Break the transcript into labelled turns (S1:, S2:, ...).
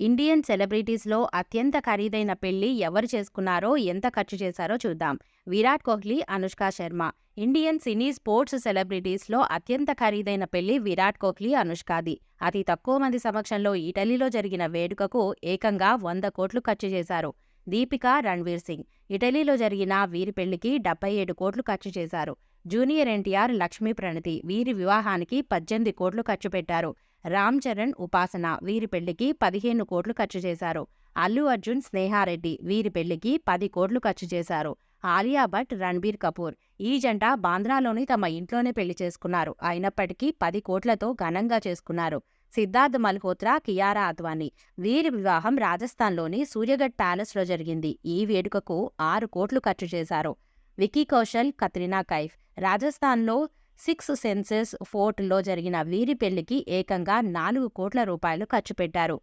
S1: Indian సెలబ్రిటీస్‌లో అత్యంత ఖరీదైన పెళ్లి ఎవరు చేసుకున్నారో, ఎంత ఖర్చు చేశారో చూద్దాం. Virat Kohli, Anushka Sharma. Indian cine sports సెలబ్రిటీస్‌లో అత్యంత ఖరీదైన పెళ్లి విరాట్ కోహ్లీ, అనుష్కది. అతి తక్కువ మంది సమక్షంలో ఇటలీలో జరిగిన వేడుకకు ఏకంగా 100 కోట్లు ఖర్చు చేశారు. దీపిక, రణ్వీర్ సింగ్. ఇటలీలో జరిగిన వీరి పెళ్లికి 77 కోట్లు ఖర్చు చేశారు. జూనియర్ ఎన్టీఆర్, లక్ష్మీ ప్రణతి. వీరి వివాహానికి 18 కోట్లు ఖర్చు పెట్టారు. రామ్ చరణ్, ఉపాసన. వీరి పెళ్లికి 15 కోట్లు ఖర్చు చేశారు. అల్లు అర్జున్, స్నేహారెడ్డి. వీరి పెళ్లికి 10 కోట్లు ఖర్చు చేశారు. ఆలియా భట్, రణ్బీర్ కపూర్. ఈ జంట బాంద్రాలోని తమ ఇంట్లోనే పెళ్లి చేసుకున్నారు. అయినప్పటికీ 10 కోట్లతో ఘనంగా చేసుకున్నారు. సిద్ధార్థ్ మల్హోత్రా, కియారా అద్వానీ. వీరి వివాహం రాజస్థాన్లోని సూర్యగఢ్ ప్యాలెస్లో జరిగింది. ఈ వేడుకకు 6 కోట్లు ఖర్చు చేశారు. విక్కీ కౌశల్, కత్రినా కైఫ్. రాజస్థాన్లో సిక్స్ సెన్సెస్ ఫోర్ట్లో జరిగిన వీరి పెళ్లికి ఏకంగా 4 కోట్ల రూపాయలు ఖర్చు పెట్టారు.